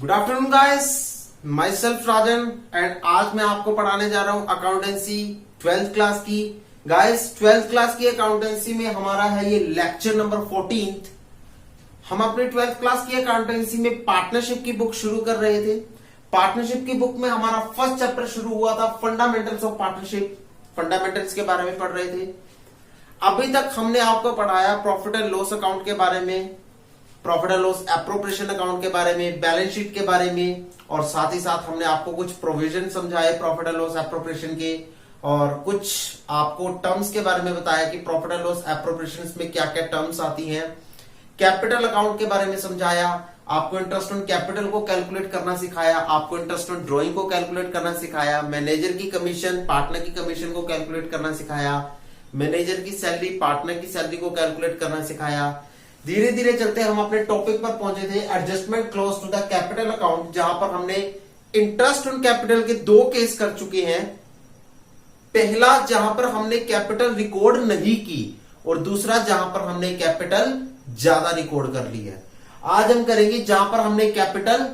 Good afternoon guys, my self Rajan and आज मैं आपको पढ़ाने जा रहा हूं अकाउंटेंसी 12th क्लास की। गाइस 12th क्लास की अकाउंटेंसी में हमारा है ये लेक्चर नंबर 14th। हम अपने 12th क्लास की अकाउंटेंसी में पार्टनरशिप की बुक शुरू कर रहे थे। पार्टनरशिप की बुक में हमारा फर्स्ट चैप्टर शुरू हुआ था फंडामेंटल्स ऑफ पार्टनरशिप। फंडामेंटल्स के बारे में पढ़ रहे थे। अभी तक हमने आपको पढ़ाया प्रॉफिट एंड लॉस अकाउंट के बारे में, profit and loss appropriation account के बारे में, बैलेंस शीट के बारे में, और साथ ही साथ हमने आपको कुछ प्रोविजन समझाए प्रॉफिट एंड लॉस एप्रोप्रिएशन के, और कुछ आपको टर्म्स के बारे में बताया कि प्रॉफिट एंड लॉस एप्रोप्रिएशन में क्या क्या टर्म्स आती हैं। कैपिटल अकाउंट के बारे में समझाया, आपको इंटरेस्ट ऑन कैपिटल को कैलकुलेट करना सिखाया, आपको इंटरेस्ट ऑन ड्रॉइंग को कैलकुलेट करना सिखाया, मैनेजर की कमीशन पार्टनर की कमीशन को कैलकुलेट करना सिखाया, मैनेजर की सैलरी पार्टनर की सैलरी को कैलकुलेट करना सिखाया। धीरे धीरे चलते हम अपने टॉपिक पर पहुंचे थे adjustment close to the capital account, जहां पर हमने इंटरेस्ट ऑन कैपिटल के दो केस कर चुके हैं। पहला जहां पर हमने कैपिटल रिकॉर्ड नहीं की, और दूसरा जहां पर हमने कैपिटल ज्यादा रिकॉर्ड कर ली है। आज हम करेंगे जहां पर हमने कैपिटल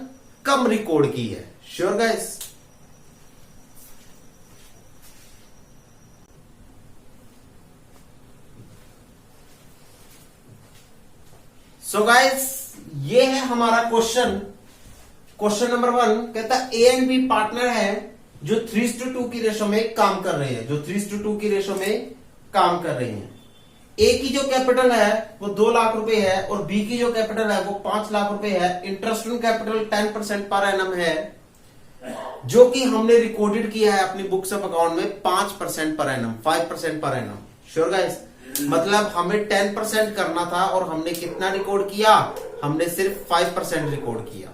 कम रिकॉर्ड की है। Sure guys? सो गाइस, ये है हमारा क्वेश्चन नंबर 1। कहता है ए एंड बी पार्टनर है जो 3:2 की रेशो में काम कर रहे हैं, जो 3:2 की रेशो में काम कर रहे हैं। ए की जो कैपिटल है वो 2 लाख रुपए है, और बी की जो कैपिटल है वो 5 लाख रुपए है। Interest on capital 10% per annum है, जो कि हमने रिकॉर्डेड किया है अपनी बुक्स ऑफ अकाउंट में 5% per annum, 5% per annum. Sure guys? मतलब हमें 10% करना था और हमने कितना रिकॉर्ड किया? हमने सिर्फ 5% रिकॉर्ड किया।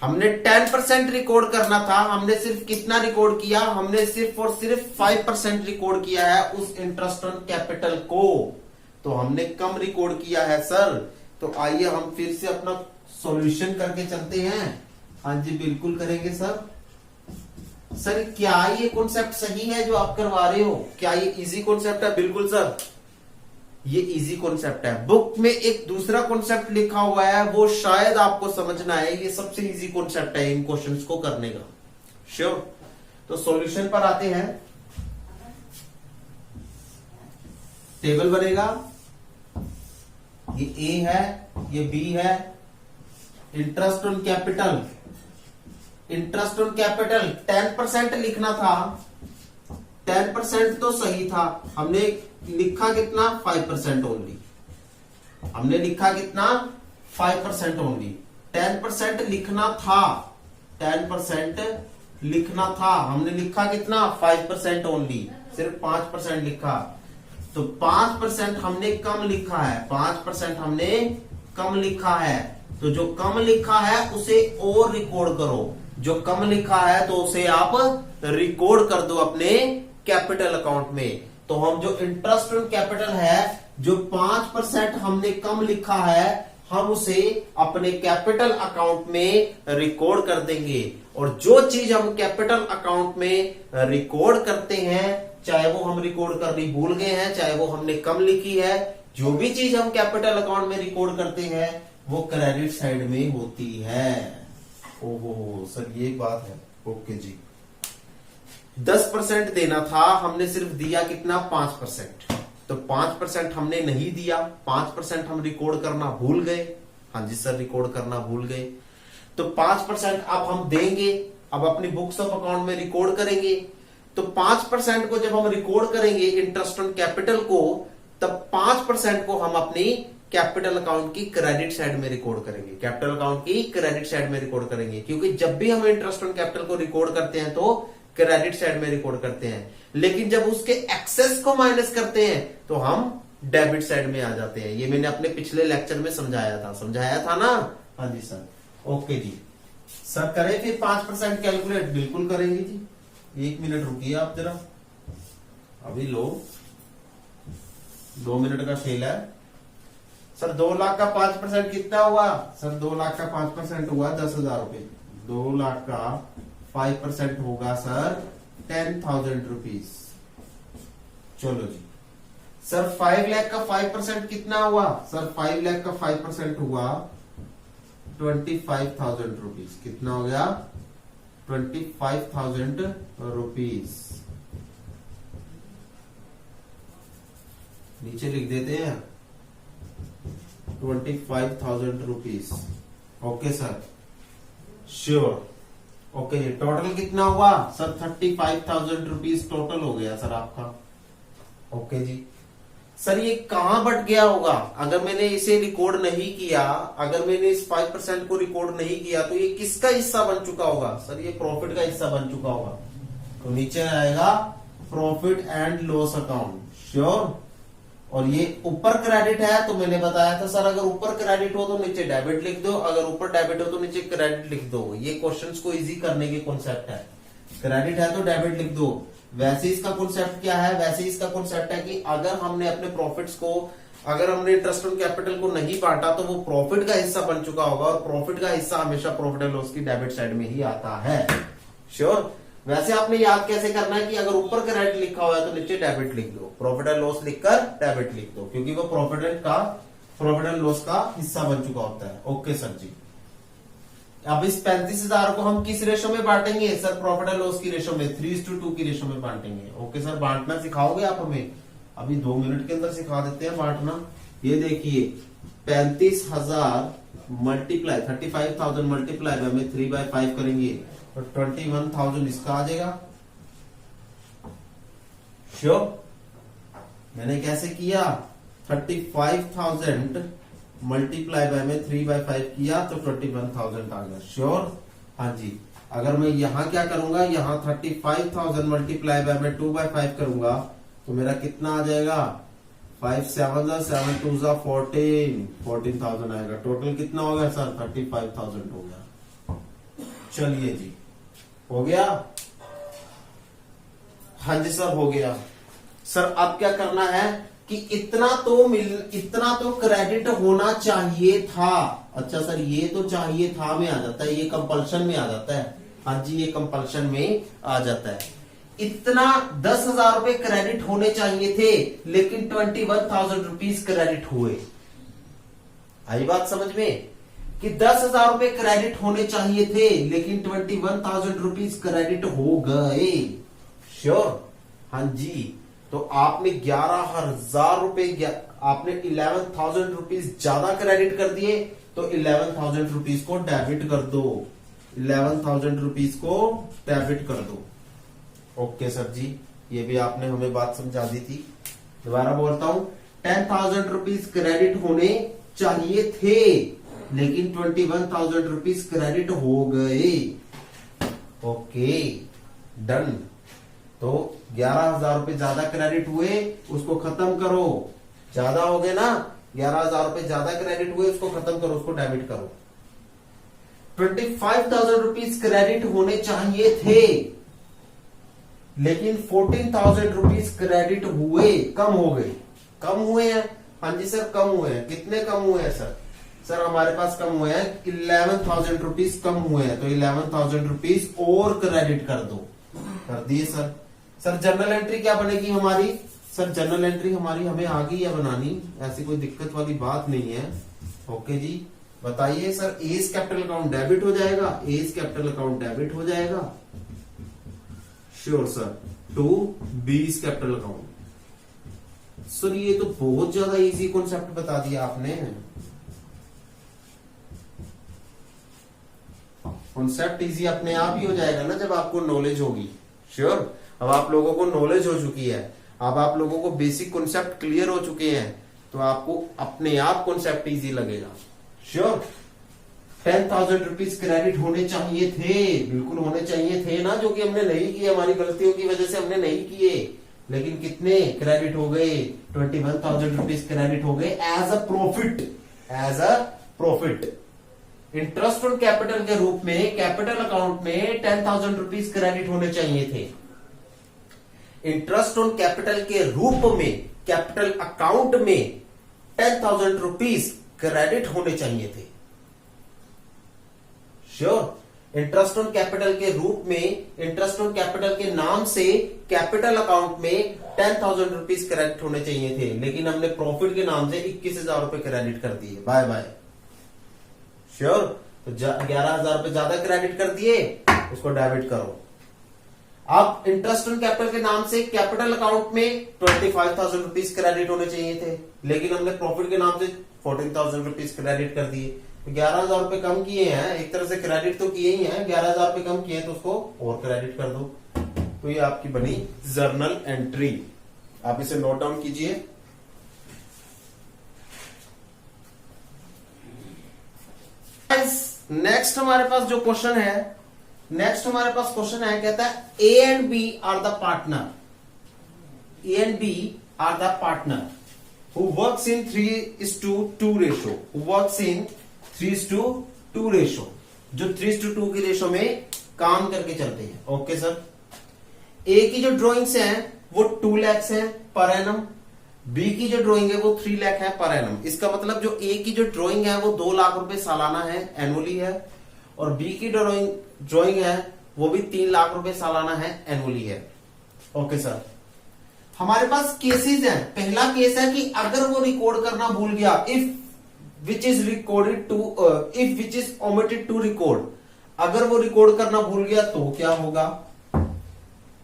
हमने 10% रिकॉर्ड करना था, हमने सिर्फ कितना रिकॉर्ड किया? हमने सिर्फ और सिर्फ 5% रिकॉर्ड किया है उस इंटरेस्ट ऑन कैपिटल को। तो हमने कम रिकॉर्ड किया है सर। तो आइए हम फिर से अपना सॉल्यूशन करके चलते हैं। हाँ जी, बिल्कुल करेंगे सर। सर क्या ये कॉन्सेप्ट सही है जो आप करवा रहे हो? क्या ये इजी कॉन्सेप्ट है? बिल्कुल सर, ये इजी कॉन्सेप्ट है। बुक में एक दूसरा कॉन्सेप्ट लिखा हुआ है, वो शायद आपको समझना है। ये सबसे इजी कॉन्सेप्ट है इन क्वेश्चंस को करने का। श्योर? तो सॉल्यूशन पर आते हैं। टेबल बनेगा, ये ए है, ये बी है। Interest on capital, interest on capital 10% लिखना था। 10% तो सही था, हमने लिखा कितना? 5% ओनली। हमने लिखा कितना? 5% ओनली। 10% लिखना था, 10% लिखना था, हमने लिखा कितना? 5% ओनली, सिर्फ 5% लिखा। तो 5% हमने कम लिखा है, 5% हमने कम लिखा है। तो जो कम लिखा है उसे और रिकॉर्ड करो, जो कम लिखा है तो उसे आप रिकॉर्ड कर दो अपने कैपिटल अकाउंट में। तो हम जो इंटरेस्ट ऑन कैपिटल है, जो 5% हमने कम लिखा है, हम उसे अपने कैपिटल अकाउंट में रिकॉर्ड कर देंगे। और जो चीज हम कैपिटल अकाउंट में रिकॉर्ड करते हैं, चाहे वो हम रिकॉर्ड करनी भूल गए हैं, चाहे वो हमने कम लिखी है, जो भी चीज हम कैपिटल अकाउंट में रिकॉर्ड करते हैं वो क्रेडिट साइड में होती है। ओहो सर, ये बात है। ओके जी। 10% देना था, हमने सिर्फ दिया कितना? 5%। तो 5% हमने नहीं दिया, 5% हम रिकॉर्ड करना भूल गए। हाँ जी सर, रिकॉर्ड करना भूल गए। तो 5% अब हम देंगे, अब अपनी बुक्स ऑफ अकाउंट में रिकॉर्ड करेंगे। तो 5% को जब हम रिकॉर्ड करेंगे इंटरेस्ट ऑन कैपिटल को, तब 5% को हम अपनी कैपिटल अकाउंट की क्रेडिट साइड में रिकॉर्ड करेंगे, कैपिटल अकाउंट की क्रेडिट साइड में रिकॉर्ड करेंगे। क्योंकि जब भी हम इंटरेस्ट ऑन कैपिटल को रिकॉर्ड करते हैं तो क्रेडिट साइड में रिकॉर्ड करते हैं, लेकिन जब उसके एक्सेस को माइनस करते हैं तो हम डेबिट साइड में आ जाते हैं। ये मैंने अपने पिछले लेक्चर में समझाया था ना? हाँ जी सर। ओके जी सर, करें फिर 5% कैलकुलेट? बिल्कुल करेंगे जी। 1 मिनट रुकिए आप जरा, अभी लो, 2 मिनट का खेल है सर। 2 लाख का 5% कितना हुआ सर? 2 लाख का 5% हुआ 10,000 रुपए। 2 लाख का 5% होगा सर 10,000 रुपीज। चलो जी सर, 5 लाख का 5% कितना हुआ? सर 5 लाख का 5% हुआ 25,000 रुपीज। कितना हो गया? 25,000 रुपीज। नीचे लिख देते हैं 25,000 rupees. Okay sir, sure. Okay, total कितना हुआ सर? 35,000 रुपीज टोटल हो गया सर आपका। ओके जी सर, ये कहां बट गया होगा? अगर मैंने इसे रिकॉर्ड नहीं किया, अगर मैंने इस 5% को रिकॉर्ड नहीं किया, तो ये किसका हिस्सा बन चुका होगा सर? ये प्रॉफिट का हिस्सा बन चुका होगा। तो नीचे आएगा profit and loss account. Sure. और ये ऊपर क्रेडिट है, तो मैंने बताया था सर अगर ऊपर क्रेडिट हो तो नीचे डेबिट लिख दो, अगर ऊपर डेबिट हो तो नीचे क्रेडिट लिख दो। ये क्वेश्चंस को इजी करने के कॉन्सेप्ट है। क्रेडिट है तो डेबिट लिख दो। वैसे इसका कॉन्सेप्ट क्या है? वैसे इसका कॉन्सेप्ट है कि अगर हमने अपने प्रॉफिट्स को, अगर हमने इंटरेस्ट ऑन कैपिटल को नहीं बांटा, तो वो प्रॉफिट का हिस्सा बन चुका होगा, और प्रॉफिट का हिस्सा हमेशा प्रॉफिट एंड लॉस की डेबिट साइड में ही आता है। श्योर। वैसे आपने याद कैसे करना है कि अगर ऊपर क्रेडिट लिखा हुआ है तो नीचे डेबिट लिख दो, प्रॉफिट एंड लॉस लिखकर डेबिट लिख दो, क्योंकि वो प्रॉफिट एंड लॉस का हिस्सा बन चुका होता है। ओके सर जी। अब इस 35,000 को हम किस रेशो में बांटेंगे सर? प्रॉफिट एंड लॉस की रेशो में, 3:2 की रेशो में बांटेंगे। ओके सर, बांटना सिखाओगे आप हमें? अभी 2 मिनट के अंदर सिखा देते हैं बांटना। ये देखिए 35,000 मल्टीप्लाई 35,000 मल्टीप्लाई में 3/5 करेंगे तो 21,000 इसका आ जाएगा। श्योर। मैंने कैसे किया? 35,000 मल्टीप्लाई बाय में 3/5 किया तो 21,000 आ गया। श्योर। हाँ जी। अगर मैं यहां क्या करूंगा, यहां 35,000 मल्टीप्लाई बाय में 2/5 करूंगा तो मेरा कितना आ जाएगा? 5 7 7 2 14,000 आएगा। टोटल कितना हो गया सर? 35,000 हो गया। चलिए जी, हो गया? हाँ जी सर, हो गया। सर अब क्या करना है कि इतना तो क्रेडिट होना चाहिए था। अच्छा सर, ये तो चाहिए था में आ जाता है, ये कंपल्शन में आ जाता है। हाँ जी, ये कंपल्शन में आ जाता है। इतना 10,000 रुपए क्रेडिट होने चाहिए थे, लेकिन 21,000 रुपीज क्रेडिट हुए। आई बात समझ में कि 10,000 रुपए क्रेडिट होने चाहिए थे, लेकिन 21,000 रुपीज क्रेडिट हो गए। श्योर। हाँ जी। तो आपने 11,000 रुपए, आपने 11,000 रुपीज ज्यादा क्रेडिट कर दिए, तो 11,000 रुपीज को डेबिट कर दो। 11,000 रुपीज को डेबिट कर दो। ओके सर जी, ये भी आपने हमें बात समझा दी थी। दोबारा बोलता हूं, 10,000 रुपीज क्रेडिट होने चाहिए थे, लेकिन 21,000 रुपीज क्रेडिट हो गए। Okay, done. तो 11,000 रुपए ज्यादा क्रेडिट हुए, उसको खत्म करो। ज्यादा हो गए ना, 11,000 रुपए ज्यादा क्रेडिट हुए, उसको खत्म करो, उसको डेबिट करो। 25,000 रुपीज क्रेडिट होने चाहिए थे, लेकिन 14,000 रुपीज क्रेडिट हुए, कम हो गए। कम हुए हैं? हाँ जी सर, कम हुए हैं। कितने कम हुए हैं सर? सर हमारे पास कम हुए हैं 11,000 रुपीज कम हुए हैं, तो 11,000 रुपीज और क्रेडिट कर दो। कर दिए सर। सर जनरल एंट्री क्या बनेगी हमारी? सर जनरल एंट्री हमारी हमें आ गई है बनानी, ऐसी कोई दिक्कत वाली बात नहीं है। ओके जी, बताइए sir. As capital account debit हो जाएगा, एज कैपिटल अकाउंट डेबिट हो जाएगा। Sure sir. To B's capital account. Sir ये तो बहुत ज्यादा इजी कॉन्सेप्ट बता दिया आपने। कॉन्सेप्ट इजी अपने आप ही हो जाएगा ना जब आपको नॉलेज होगी। श्योर। अब आप लोगों को नॉलेज हो चुकी है, अब आप लोगों को बेसिक कॉन्सेप्ट क्लियर हो चुके हैं, तो आपको अपने आप कॉन्सेप्ट इजी लगेगा। श्योर। 10,000 रुपीज क्रेडिट होने चाहिए थे, बिल्कुल होने चाहिए थे ना, जो कि हमने नहीं किए, हमारी गलतियों की वजह से हमने नहीं किए। लेकिन कितने क्रेडिट हो गए? 21,000 रुपीज क्रेडिट हो गए as a profit. As a profit. Interest on capital के रूप में कैपिटल अकाउंट में 10,000 रुपीज क्रेडिट होने चाहिए थे। इंटरेस्ट ऑन कैपिटल के रूप में कैपिटल अकाउंट में 10,000 रुपीज क्रेडिट होने चाहिए थे। श्योर। इंटरेस्ट ऑन कैपिटल के रूप में, इंटरेस्ट ऑन कैपिटल के नाम से कैपिटल अकाउंट में 10,000 रुपीज क्रेडिट होने चाहिए थे, लेकिन हमने प्रॉफिट के नाम से 21,000 रुपए क्रेडिट कर दिए। Bye bye. श्योर। तो 11,000 रुपए ज्यादा क्रेडिट कर दिए, उसको डेबिट करो। अब इंटरेस्ट ऑन कैपिटल के नाम से कैपिटल अकाउंट में 25,000 रुपीज क्रेडिट होने चाहिए थे, लेकिन हमने प्रॉफिट के नाम से 14,000 रुपीज क्रेडिट कर दिए। तो 11,000 रुपए कम किए हैं, एक तरह से क्रेडिट तो किए ही हैं, 11,000 रुपए कम किए हैं तो उसको और क्रेडिट कर दो। तो ये आपकी बनी जर्नल एंट्री। आप इसे नोट डाउन कीजिए। नेक्स्ट हमारे पास जो क्वेश्चन है, कहता है A and B are the partner, A and B are the partner who works in 3:2 ratio, who works in 3:2 ratio, जो 3:2 की रेशो में काम करके चलते हैं। ओके सर, ए की जो ड्रॉइंग्स हैं वो 2 लाख है पर एनम, बी की जो ड्राइंग है वो 3 लाख है पर एनम। इसका मतलब जो ए की जो ड्राइंग है वो 2 लाख रुपए सालाना है, एनुअली है, और बी की ड्राइंग है वो भी 3 लाख रुपए सालाना है, एनुअली है। ओके सर, हमारे पास केसेस हैं। पहला केस है कि अगर वो रिकॉर्ड करना भूल गया, if which is omitted to record, अगर वो रिकॉर्ड करना भूल गया तो क्या होगा।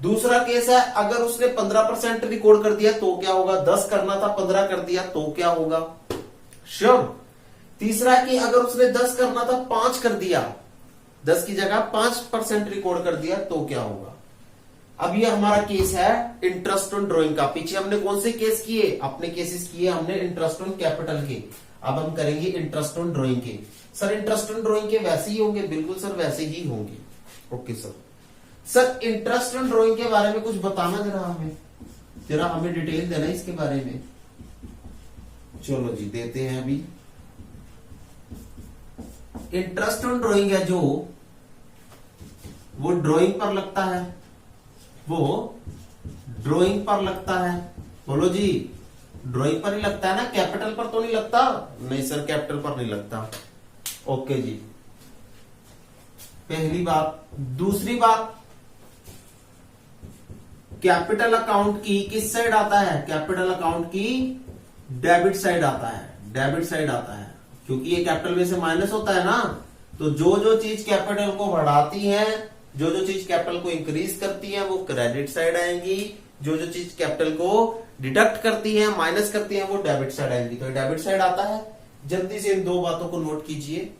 दूसरा केस है अगर उसने 15% रिकॉर्ड कर दिया तो क्या होगा, 10 करना था 15 कर दिया तो क्या होगा, श्योर। तीसरा है कि अगर उसने 10 करना था 5 कर दिया, 10 की जगह 5% रिकॉर्ड कर दिया तो क्या होगा। अब ये हमारा केस है इंटरेस्ट ऑन ड्राइंग का। पीछे हमने कौन से केस किए, अपने केसेस किए हमने इंटरेस्ट ऑन कैपिटल के, अब हम करेंगे इंटरेस्ट ऑन ड्राइंग के। सर इंटरेस्ट ऑन ड्राइंग के वैसे ही होंगे, बिल्कुल सर वैसे ही होंगे। Okay sir, sir interest on drawing के बारे में कुछ बताना जरा हमें डिटेल देना इसके बारे में। चलो जी देते हैं अभी। इंटरेस्ट ऑन ड्राइंग है जो वो ड्राइंग पर लगता है, वो ड्राइंग पर लगता है। बोलो जी, ड्राइंग पर ही लगता है ना, कैपिटल पर तो नहीं लगता। नहीं सर कैपिटल पर नहीं लगता। ओके जी, पहली बात। दूसरी बात, कैपिटल अकाउंट की किस साइड आता है, कैपिटल अकाउंट की डेबिट साइड आता है, डेबिट साइड आता है, क्योंकि ये कैपिटल में से माइनस होता है ना। तो जो जो चीज कैपिटल को बढ़ाती है, जो जो चीज कैपिटल को इंक्रीज करती है वो क्रेडिट साइड आएंगी, जो जो चीज कैपिटल को डिडक्ट करती है, माइनस करती है, वो डेबिट साइड आएंगी। तो डेबिट साइड आता है। जल्दी से इन 2 बातों को नोट कीजिए।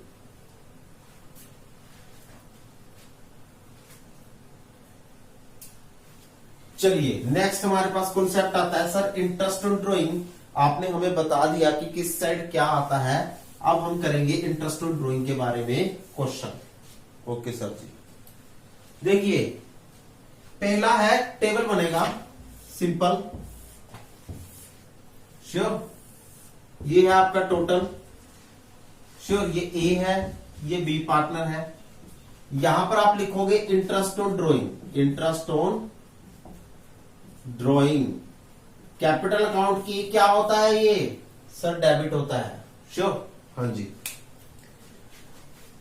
चलिए नेक्स्ट हमारे पास कॉन्सेप्ट आता है सर इंटरेस्ट ऑन ड्राइंग। आपने हमें बता दिया कि किस साइड क्या आता है। अब हम करेंगे इंटरेस्ट ऑन ड्राइंग के बारे में क्वेश्चन। ओके सर जी, देखिए पहला है टेबल बनेगा सिंपल, श्योर। ये है आपका टोटल, श्योर। ये ए है, ये बी पार्टनर है। यहां पर आप लिखोगे interest on drawing, interest on drawing. Capital account की क्या होता है ये सर, डेबिट होता है, श्योर। हाँ जी,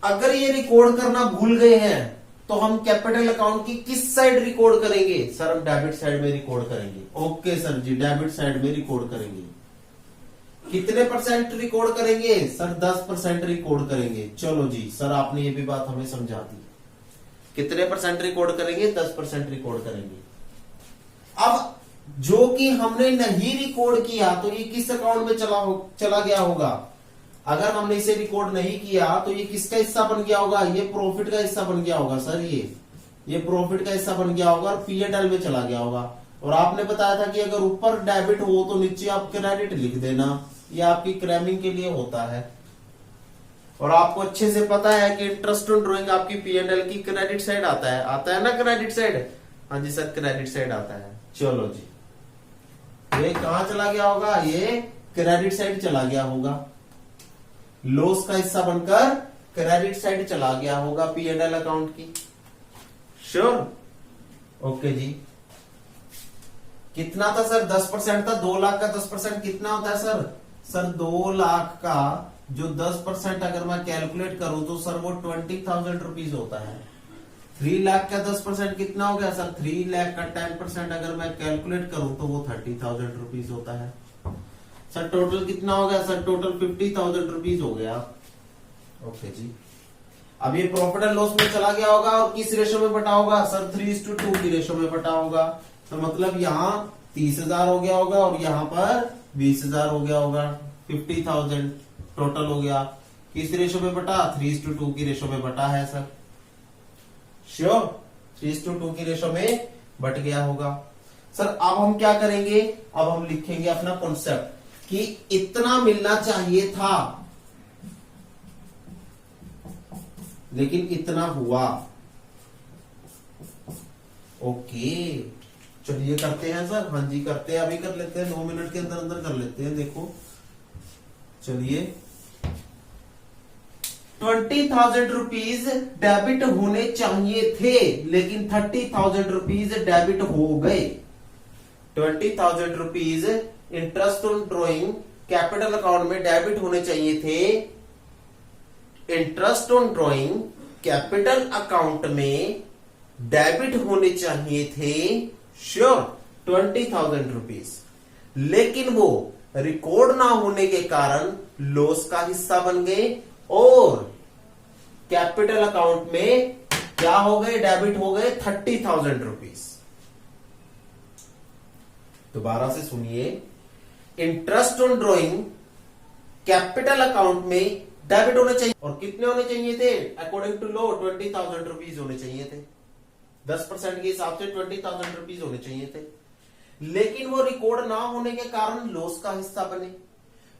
अगर ये रिकॉर्ड करना भूल गए हैं तो हम कैपिटल अकाउंट की किस साइड रिकॉर्ड करेंगे सर, हम डेबिट साइड में रिकॉर्ड करेंगे। ओके सर जी, डेबिट साइड में रिकॉर्ड करेंगे। कितने % रिकॉर्ड करेंगे सर, 10% रिकॉर्ड करेंगे। चलो जी सर, आपने ये भी बात हमें समझा दी। कितने % रिकॉर्ड करेंगे, 10% रिकॉर्ड करेंगे। अब जो कि हमने नहीं रिकॉर्ड किया तो ये किस अकाउंट में चला गया होगा। अगर हमने इसे रिकॉर्ड नहीं किया तो ये किसका हिस्सा बन गया होगा, ये प्रॉफिट का हिस्सा बन गया होगा सर। ये प्रॉफिट का हिस्सा बन गया होगा और P&L में चला गया होगा। और आपने बताया था कि अगर ऊपर डेबिट हो तो नीचे आप क्रेडिट लिख देना, ये आपकी क्रैमिंग के लिए होता है। और आपको अच्छे से पता है कि इंटरेस्ट ऑन ड्राइंग आपकी P&L की क्रेडिट साइड आता है ना, क्रेडिट साइड। हाँ जी सर, क्रेडिट साइड आता है। चलो जी, ये कहां चला गया होगा, ये क्रेडिट साइड चला गया होगा। लॉस का हिस्सा बनकर क्रेडिट साइड चला गया होगा P&L अकाउंट की, श्योर। ओके जी, कितना था सर, 10% था। 2 लाख का 10% कितना होता है सर, सर 2 लाख का जो 10% अगर मैं कैलकुलेट करूं तो सर वो 20,000 रुपीज होता है। 3 लाख का 10% कितना हो गया सर, 3 लाख का 10% अगर मैं कैलकुलेट करूं तो वो 30,000 रुपीज होता है। सर टोटल कितना हो गया सर, टोटल 50,000 रुपीज हो गया। ओके जी, अब ये प्रॉफिट एंड लॉस में चला गया होगा और किस रेशो में बटा होगा सर 3:2 की रेशो में बटा होगा। तो मतलब यहाँ 30,000 हो गया होगा और यहाँ पर 20,000 हो गया होगा, 50,000 टोटल हो गया। किस रेशो में बटा 3:2 की रेशो में बटा है सर, श्योर 3:2 की रेशो में बट गया होगा। सर अब हम क्या करेंगे, अब हम लिखेंगे अपना कॉन्सेप्ट कि इतना मिलना चाहिए था लेकिन इतना हुआ। ओके चलिए करते हैं सर, हाँ जी करते हैं, अभी कर लेते हैं, 2 मिनट के अंदर अंदर कर लेते हैं। देखो चलिए 20,000 रुपीज डेबिट होने चाहिए थे लेकिन 30,000 रुपीज डेबिट हो गए। 20,000 rupees interest on drawing capital account में डेबिट होने चाहिए थे। Interest on drawing capital account में डेबिट होने चाहिए थे, श्योर 20,000 रुपीज, लेकिन वो रिकॉर्ड ना होने के कारण लॉस का हिस्सा बन गए और कैपिटल अकाउंट में क्या हो गए, डेबिट हो गए 30,000 रुपीज। दोबारा से सुनिए, interest on drawing capital account में डेबिट होने चाहिए और कितने होने चाहिए थे, अकॉर्डिंग टू लॉ 20,000 रुपीज होने चाहिए थे। 10% के हिसाब से 20,000 रुपीज होने चाहिए थे, लेकिन वो रिकॉर्ड ना होने के कारण लॉस का हिस्सा बने।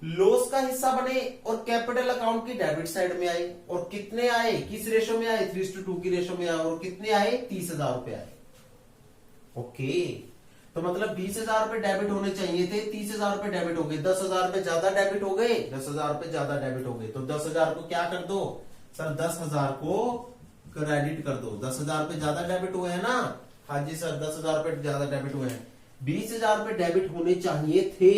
लॉस का हिस्सा बने और कैपिटल अकाउंट की डेबिट साइड में आए और कितने आए, किस रेशो में आए, 3:2 की रेशो में आए और कितने आए, 30,000 रुपए आए। ओके तो मतलब 20,000 रुपए डेबिट होने चाहिए थे, 30,000 रुपए डेबिट हो गए, 10,000 रुपए ज्यादा डेबिट हो गए, 10,000 रुपए ज्यादा डेबिट हो गए। तो 10,000 को क्या कर दो सर, 10,000 को क्रेडिट कर दो। 10,000 रुपए ज्यादा डेबिट हुए हैं ना, हाँ जी सर 10,000 रुपए ज्यादा डेबिट हुए हैं। 20,000 रुपए डेबिट होने चाहिए थे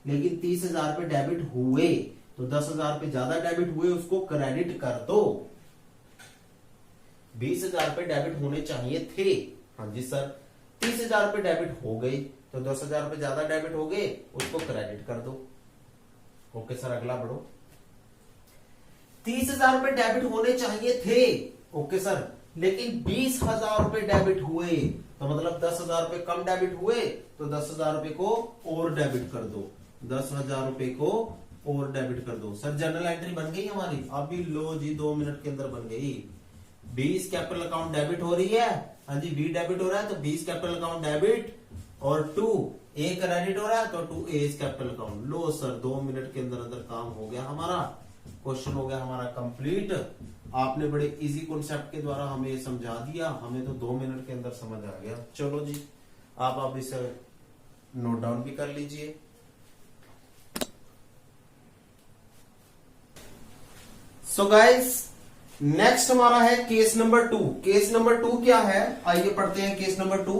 लेकिन 30,000 रुपए डेबिट हुए, तो 10,000 रुपए ज्यादा डेबिट हुए, उसको क्रेडिट कर दो। 20,000 रुपए डेबिट होने चाहिए थे, हाँ जी सर 30,000 रुपए डेबिट हो गए, तो 10,000 रुपए ज्यादा डेबिट हो गए, उसको क्रेडिट कर दो। ओके सर अगला बढ़ो। 30,000 रुपए डेबिट होने चाहिए थे, ओके सर, लेकिन 20,000 रुपए डेबिट हुए, तो मतलब 10,000 रुपए कम डेबिट हुए, तो 10,000 रुपए को और डेबिट कर दो। 10,000 रुपए को और डेबिट कर दो। सर जनरल एंट्री बन गई हमारी, अभी लो जी 2 मिनट के अंदर बन गई। 20 कैपिटल अकाउंट डेबिट हो रही है, हाँ जी 20 डेबिट हो रहा है तो 20 कैपिटल अकाउंट डेबिट और 2 ए क्रेडिट हो रहा है तो 2 ए कैपिटल अकाउंट। लो सर 2 मिनट के अंदर अंदर काम हो गया हमारा, क्वेश्चन हो गया हमारा कंप्लीट। आपने बड़े इजी कॉन्सेप्ट के द्वारा हमें ये समझा दिया, हमें तो 2 मिनट के अंदर समझ आ गया। चलो जी आप इसे नोट डाउन भी कर लीजिए। सो गाइस नेक्स्ट हमारा है केस नंबर 2। केस नंबर 2 क्या है, आइए पढ़ते हैं case number 2।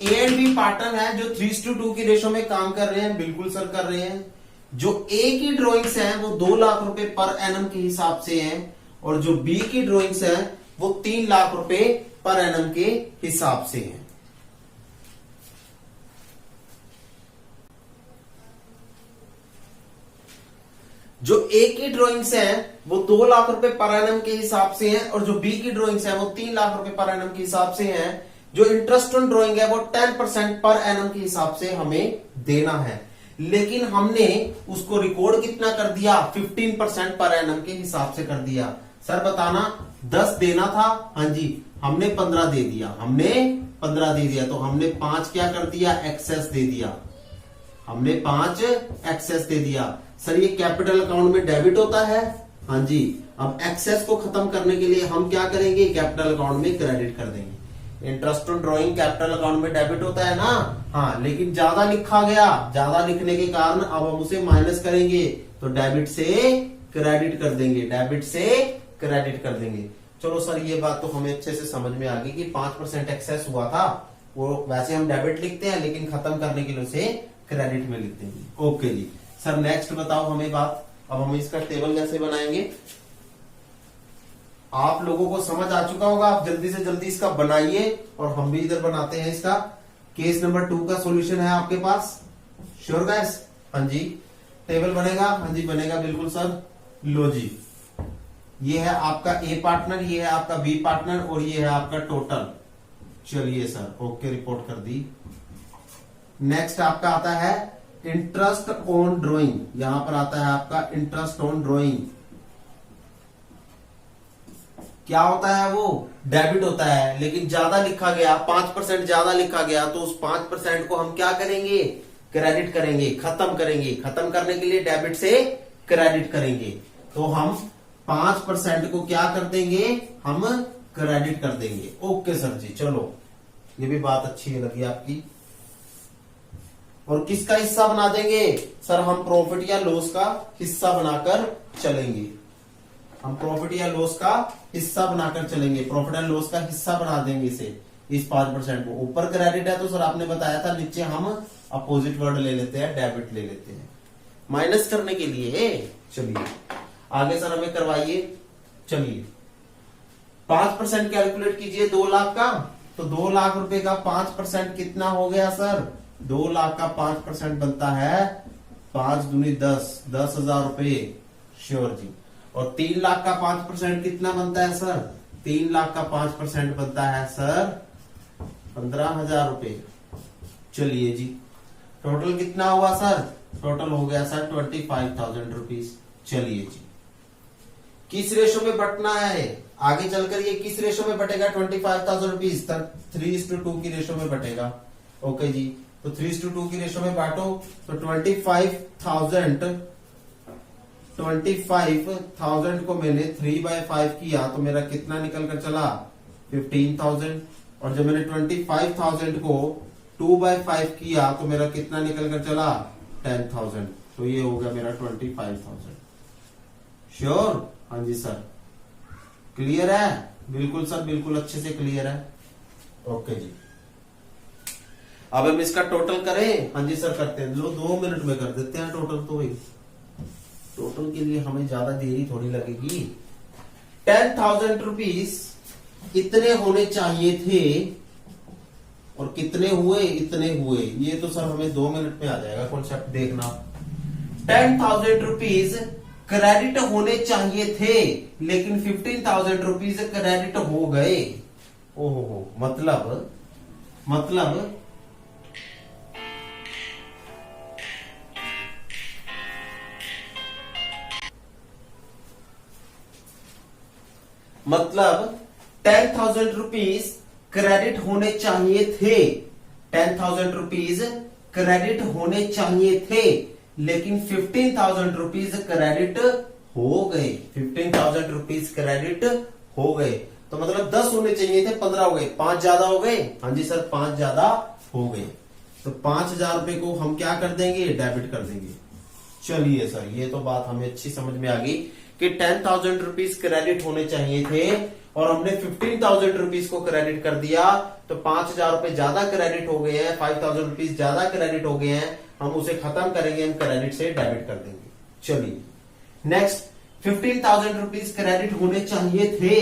A and B partner है जो 3:2 की रेशो में काम कर रहे हैं, बिल्कुल सर कर रहे हैं। जो ए की ड्रॉइंग्स हैं वो 2 लाख रुपए पर एनम के हिसाब से हैं और जो बी की ड्रॉइंग्स हैं वो 3 लाख रुपए पर एनम के हिसाब से हैं। जो ए की ड्रॉइंग्स हैं वो 2 लाख रुपए पर एनम के हिसाब से हैं और जो बी की ड्रॉइंग्स हैं वो 3 लाख रुपए पर एनम के हिसाब से हैं। जो इंटरेस्ट ऑन ड्रॉइंग है वो 10% पर एनम के हिसाब से हमें देना है, लेकिन हमने उसको रिकॉर्ड कितना कर दिया, 15% पर एनम के हिसाब से कर दिया। सर बताना 10 देना था, हाँ जी हमने 15 दे दिया, हमने 15 दे दिया, तो हमने 5 क्या कर दिया, एक्सेस दे दिया, हमने 5 एक्सेस दे दिया। सर ये कैपिटल अकाउंट में डेबिट होता है, हाँ जी। अब एक्सेस को खत्म करने के लिए हम क्या करेंगे, कैपिटल अकाउंट में क्रेडिट कर देंगे। Interest on drawing capital account में डेबिट होता है ना, हाँ, लेकिन ज्यादा लिखा गया, ज्यादा लिखने के कारण अब हम उसे माइनस करेंगे, तो डेबिट से क्रेडिट कर देंगे, डेबिट से क्रेडिट कर देंगे। चलो सर ये बात तो हमें अच्छे से समझ में आ गई कि 5% एक्सेस हुआ था, वो वैसे हम डेबिट लिखते हैं लेकिन खत्म करने के लिए उसे क्रेडिट में लिखते हैं। ओके जी सर नेक्स्ट बताओ हमें बात, अब हम इसका टेबल कैसे बनाएंगे। आप लोगों को समझ आ चुका होगा, आप जल्दी से जल्दी इसका बनाइए और हम भी इधर बनाते हैं इसका। केस नंबर 2 का सॉल्यूशन है आपके पास, श्योर गाइस, हाँ जी टेबल बनेगा, हाँ जी बनेगा बिल्कुल सर। लो जी ये है आपका ए पार्टनर, ये है आपका बी पार्टनर और ये है आपका टोटल। चलिए सर, ओके, रिपोर्ट कर दी। नेक्स्ट आपका आता है इंटरेस्ट ऑन ड्रॉइंग। यहां पर आता है आपका इंटरेस्ट ऑन ड्रॉइंग। क्या होता है वो? डेबिट होता है, लेकिन ज्यादा लिखा गया, 5% ज्यादा लिखा गया, तो उस 5% को हम क्या करेंगे? क्रेडिट करेंगे, खत्म करेंगे। खत्म करने के लिए डेबिट से क्रेडिट करेंगे, तो हम 5% को क्या कर देंगे? हम क्रेडिट कर देंगे। ओके सर जी, चलो, ये भी बात अच्छी लगी आपकी। और किसका हिस्सा बना देंगे? सर हम प्रॉफिट या लॉस का हिस्सा बनाकर चलेंगे। हम प्रॉफिट या लॉस का हिस्सा बनाकर चलेंगे, प्रॉफिट एंड लॉस का हिस्सा बना देंगे इसे, इस 5% को। ऊपर क्रेडिट है तो सर आपने बताया था, नीचे हम अपोजिट वर्ड ले लेते हैं, डेबिट ले लेते हैं, माइनस करने के लिए। चलिए आगे सर हमें करवाइए। चलिए 5% कैलकुलेट कीजिए 2 लाख का, तो 2 लाख रुपए का 5% कितना हो गया सर? 2 लाख का 5% बनता है 5 दूनी 10, 10,000 रुपए। श्योर जी। और 3 लाख का 5% कितना बनता है सर? 3 लाख का 5% बनता है सर 15,000 रुपए। चलिए जी, टोटल कितना हुआ सर? टोटल हो गया सर 25,000 रुपीज। चलिए जी, किस रेशो में बंटना है? आगे चलकर ये किस रेशो में बटेगा? 25,000 रुपीज तक 3:2 की रेशो में बटेगा। ओके जी, तो 3:2 की रेशो में बांटो, तो 25,000 को मैंने 3/5 किया तो मेरा कितना निकल कर चला? 15,000। और जब मैंने 25,000 को 2/5 किया तो मेरा कितना निकल कर चला? 10,000। तो ये हो गया मेरा 25,000। श्योर? हाँ जी सर, क्लियर है? बिल्कुल सर, बिल्कुल अच्छे से क्लियर है। ओके जी, अब हम इसका टोटल करें। हाँ जी सर, करते हैं, 2 मिनट में कर देते हैं टोटल। तो टोटल के लिए हमें ज्यादा देरी थोड़ी लगेगी। 10,000 रुपीज इतने होने चाहिए थे, और कितने हुए? इतने हुए। ये तो सर हमें 2 मिनट में आ जाएगा कॉन्सेप्ट, देखना। 10,000 रुपीज क्रेडिट होने चाहिए थे, लेकिन 15,000 रुपीज क्रेडिट हो गए। ओहो, मतलब मतलब 10,000 रुपीज क्रेडिट होने चाहिए थे, 10,000 रुपीज क्रेडिट होने चाहिए थे, लेकिन 15,000 रुपीज क्रेडिट हो गए। 15,000 रुपीज क्रेडिट हो गए, तो मतलब 10 होने चाहिए थे, 15 हो गए। 5 ज्यादा हो गए। हाँ जी सर, 5 ज्यादा हो गए, तो 5,000 रुपए को हम क्या कर देंगे? डेबिट कर देंगे। चलिए सर, ये तो बात हमें अच्छी समझ में आ गई कि 10,000 रुपीज क्रेडिट होने चाहिए थे और हमने 15,000 रुपीज को क्रेडिट कर दिया, तो 5,000 रुपए ज्यादा क्रेडिट हो गए हैं, 5,000 रुपीज ज्यादा क्रेडिट हो गए हैं। हम उसे खत्म करेंगे, हम क्रेडिट से डेबिट कर देंगे। चलिए नेक्स्ट, 15,000 रुपीज क्रेडिट होने चाहिए थे,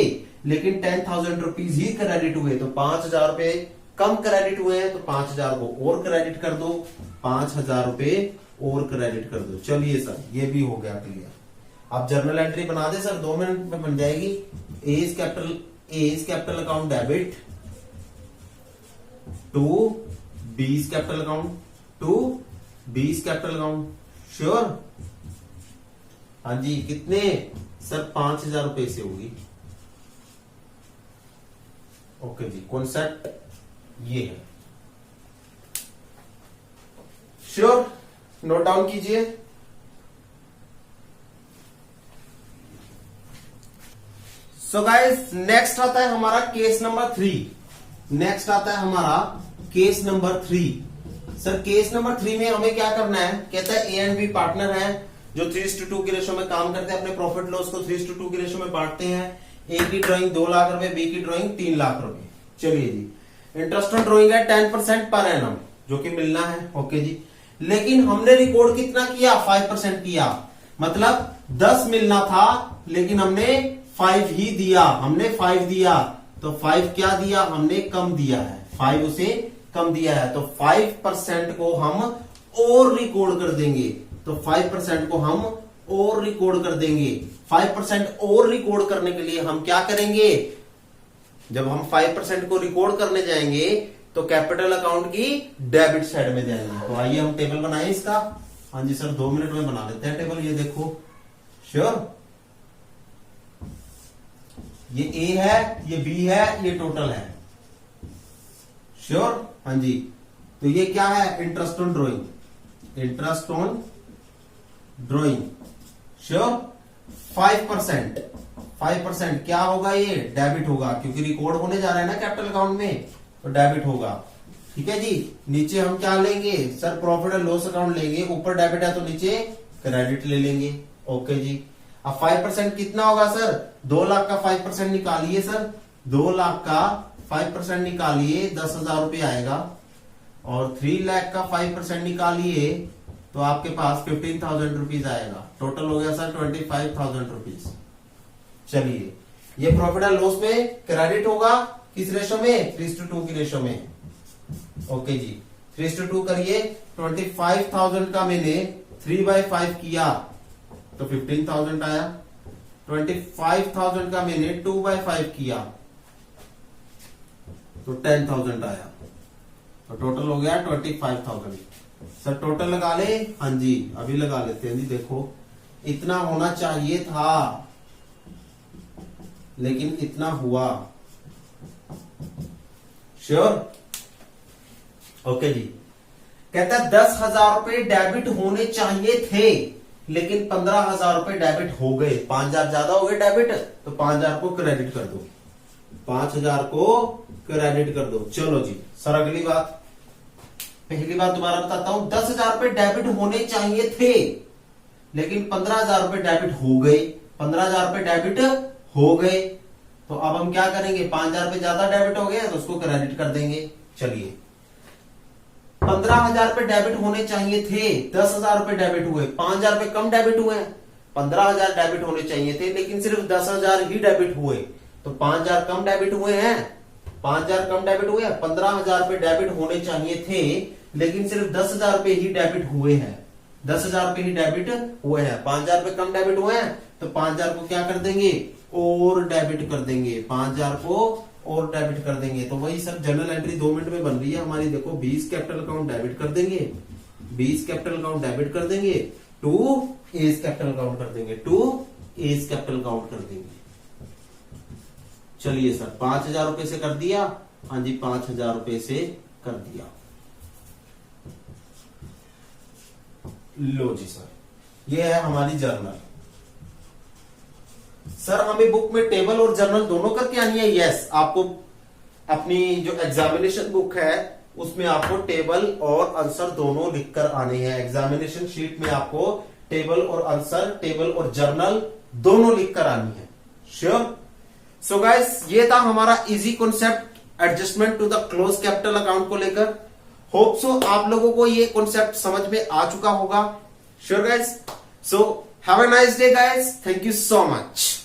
लेकिन 10,000 रुपीज ही क्रेडिट हुए, तो 5,000 रुपए कम क्रेडिट हुए हैं, तो 5,000 को और क्रेडिट कर दो, 5,000 रुपए और क्रेडिट कर दो। चलिए सर, ये भी हो गया क्लियर। आप जर्नल एंट्री बना दे सर, 2 मिनट में बन जाएगी। A is capital account debit to B is capital account to B is capital account. Sure? हाँ जी, कितने सर? 5,000 रुपए से होगी। ओके जी, कॉन्सेप्ट ये है। श्योर? नोट डाउन कीजिए। सो गाइस, नेक्स्ट आता है हमारा केस नंबर 3। नेक्स्ट आता है हमारा case number 3। Sir case number 3 में हमें क्या करना है? कहता है ए एंड बी पार्टनर है जो 3:2 की रेशो में काम करते हैं, अपने प्रॉफिट लॉस को 3:2 की रेशो में बांटते हैं। ए की ड्राइंग 2 लाख रुपए, बी की ड्राइंग 3 लाख रुपए। चलिए जी, इंटरेस्ट ऑन ड्राइंग है 10% पर एनम, जो कि मिलना है। ओके जी, लेकिन हमने रिकॉर्ड कितना किया? 5% किया, मतलब 10 मिलना था, लेकिन हमने 5 ही दिया। हमने 5 दिया, तो 5 क्या दिया? हमने कम दिया है, 5 उसे कम दिया है, तो 5% को हम और रिकॉर्ड कर देंगे। तो 5% को हम और रिकॉर्ड कर देंगे। 5% और रिकॉर्ड करने के लिए हम क्या करेंगे, जब हम 5% को रिकॉर्ड करने जाएंगे तो कैपिटल अकाउंट की डेबिट साइड में जाएंगे। तो आइए हम टेबल बनाएं इसका। हाँ जी सर, 2 मिनट में बना लेते हैं टेबल। ये देखो, श्योर, ये ए है, ये बी है, ये टोटल है, श्योर। हाँ जी, तो ये क्या है, interest on drawing, interest on drawing, sure. 5% क्या होगा, ये डेबिट होगा, क्योंकि रिकॉर्ड होने जा रहा है ना कैपिटल अकाउंट में, तो डेबिट होगा। ठीक है जी। नीचे हम क्या लेंगे sir, profit and loss account लेंगे, ऊपर डेबिट है तो नीचे क्रेडिट ले लेंगे। ओके जी। अब 5% कितना होगा सर, 2 लाख का 5% निकालिए सर, 2 लाख का 5% निकालिए 10,000 रुपये आएगा, और 3 लाख का 5% निकालिए तो आपके पास 15,000 रुपीज आएगा। टोटल हो गया सर 25,000 रुपीज। चलिए, ये प्रॉफिट एंड लॉस में क्रेडिट होगा किस रेशो में, 3:2 की रेशो में। ओके जी, 3:2 करिए। 25,000 का मैंने 3/5 किया तो 15,000 आया। 25,000 का मैंने 2/5 किया तो 10,000 आया। तो टोटल हो गया 25,000। सर टोटल लगा ले, हाँ जी अभी लगा लेते हैं जी। देखो, इतना होना चाहिए था लेकिन इतना हुआ, श्योर। ओके जी। कहता है 10,000 रुपए डेबिट होने चाहिए थे लेकिन 15,000 रुपए डेबिट हो गए। 5,000 ज्यादा हो गए डेबिट, तो 5,000 को क्रेडिट कर दो, 5,000 को क्रेडिट कर दो। चलो जी सर, अगली बात, पहली बात दोबारा बताता हूं। 10,000 रुपए डेबिट होने चाहिए थे लेकिन 15,000 रुपए डेबिट हो गए। 15,000 रुपए डेबिट हो गए, तो अब हम क्या करेंगे, 5,000 रुपए ज्यादा डेबिट हो गए तो उसको क्रेडिट कर देंगे। चलिए, 15,000 रुपए डेबिट होने चाहिए थे, 10,000 रुपए डेबिट हुए, 5,000 रुपए कम डेबिट हुए। 15,000 डेबिट होने चाहिए थे लेकिन सिर्फ 10,000 ही डेबिट हुए, तो 5,000 कम डेबिट हुए हैं। 5,000 कम डेबिट हुए, 15,000 रुपए डेबिट होने चाहिए थे लेकिन सिर्फ 10,000 रुपए ही डेबिट हुए हैं। 10,000 रुपए ही डेबिट हुए हैं, 5,000 रुपए कम डेबिट हुए हैं, तो 5,000 को क्या कर देंगे, और डेबिट कर देंगे। 5,000 को और डेबिट कर देंगे। तो वही सर जर्नल एंट्री 2 मिनट में बन रही है हमारी। देखो, 20 कैपिटल अकाउंट डेबिट कर देंगे, 20 कैपिटल अकाउंट डेबिट कर देंगे, 2 एज कैपिटल अकाउंट कर देंगे, 2 एज कैपिटल अकाउंट कर देंगे। चलिए सर, 5,000 रुपए से कर दिया, हाँ जी 5,000 रुपए से कर दिया। लो जी सर, ये है हमारी जर्नल। सर हमें बुक में टेबल और जर्नल दोनों करके आनी है। यस, आपको अपनी जो एग्जामिनेशन बुक है उसमें आपको टेबल और आंसर दोनों लिखकर आने हैं। एग्जामिनेशन शीट में आपको टेबल और आंसर, टेबल और जर्नल दोनों लिखकर आनी है, श्योर। सो गाइस, ये था हमारा easy concept adjustment to the close capital account को लेकर। होप सो आप लोगों को ये कॉन्सेप्ट समझ में आ चुका होगा, sure guys. So have a nice day guys, thank you so much.